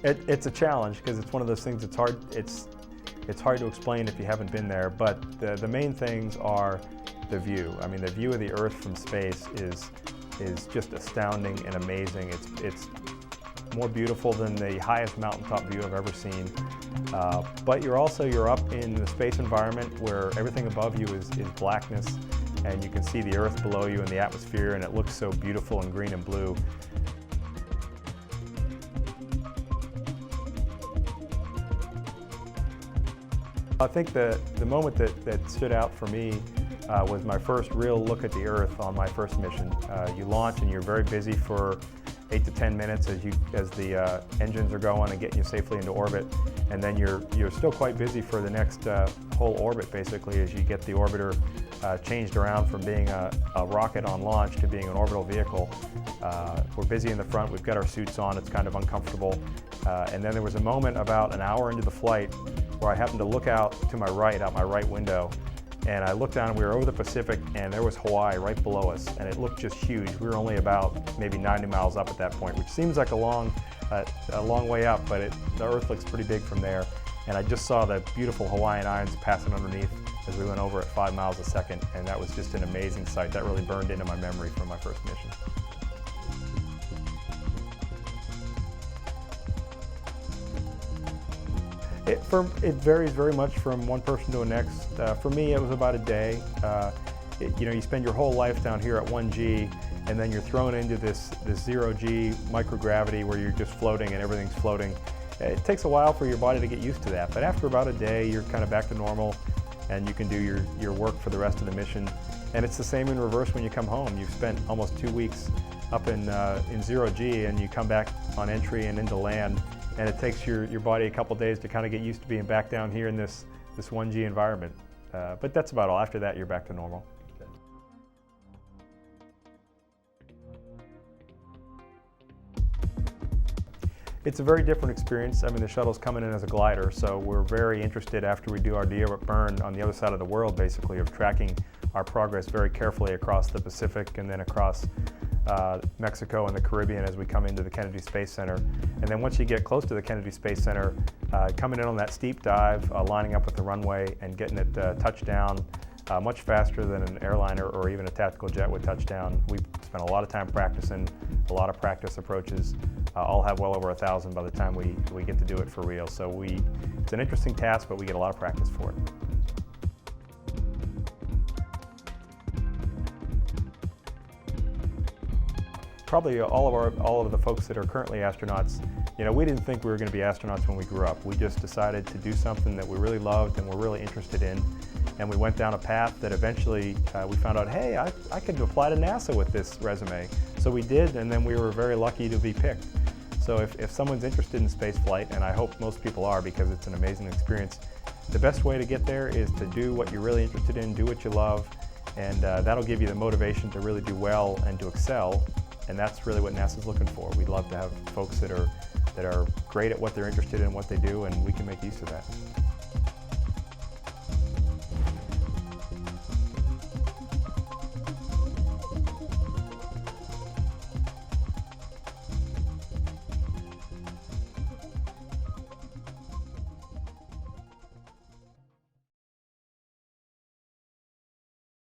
It's a challenge because it's one of those things that's hard. It's hard to explain if you haven't been there. But the main things are the view. I mean, the view of the Earth from space is just astounding and amazing. It's more beautiful than the highest mountaintop view I've ever seen. But you're up in the space environment where everything above you is blackness, and you can see the Earth below you in the atmosphere, and it looks so beautiful and green and blue. I think the moment that stood out for me was my first real look at the Earth on my first mission. You launch and you're very busy for 8 to 10 minutes as the engines are going and getting you safely into orbit, and then you're still quite busy for the next whole orbit basically as you get the orbiter changed around from being a rocket on launch to being an orbital vehicle. We're busy in the front, we've got our suits on, it's kind of uncomfortable, and then there was a moment about an hour into the flight where I happened to look out to my right, out my right window, and I looked down and we were over the Pacific and there was Hawaii right below us, and it looked just huge. We were only about maybe 90 miles up at that point, which seems like a long way up, but the Earth looks pretty big from there. And I just saw the beautiful Hawaiian Islands passing underneath as we went over at 5 miles a second, and that was just an amazing sight. That really burned into my memory from my first mission. It varies very much from one person to the next. For me, it was about a day. You spend your whole life down here at 1G, and then you're thrown into this 0G microgravity where you're just floating and everything's floating. It takes a while for your body to get used to that, but after about a day, you're kind of back to normal, and you can do your work for the rest of the mission. And it's the same in reverse when you come home. You've spent almost 2 weeks up in 0G, and you come back on entry and into land, and it takes your body a couple days to kind of get used to being back down here in this 1G environment. But that's about all. After that, you're back to normal. It's a very different experience. I mean, the shuttle's coming in as a glider, so we're very interested after we do our deorbit burn on the other side of the world, basically, of tracking our progress very carefully across the Pacific and then across Mexico and the Caribbean as we come into the Kennedy Space Center. And then once you get close to the Kennedy Space Center, coming in on that steep dive, lining up with the runway and getting it touched down much faster than an airliner or even a tactical jet would touch down. We spent a lot of time practicing, a lot of practice approaches. I'll have well over 1,000 by the time we get to do it for real. So it's an interesting task, but we get a lot of practice for it. Probably all of the folks that are currently astronauts, we didn't think we were going to be astronauts when we grew up. We just decided to do something that we really loved and were really interested in, and we went down a path that eventually we found out, hey, I could apply to NASA with this resume. So we did, and then we were very lucky to be picked. So if someone's interested in space flight, and I hope most people are because it's an amazing experience, the best way to get there is to do what you're really interested in, do what you love, and that'll give you the motivation to really do well and to excel. And that's really what NASA's looking for. We'd love to have folks that are great at what they're interested in, what they do, and we can make use of that.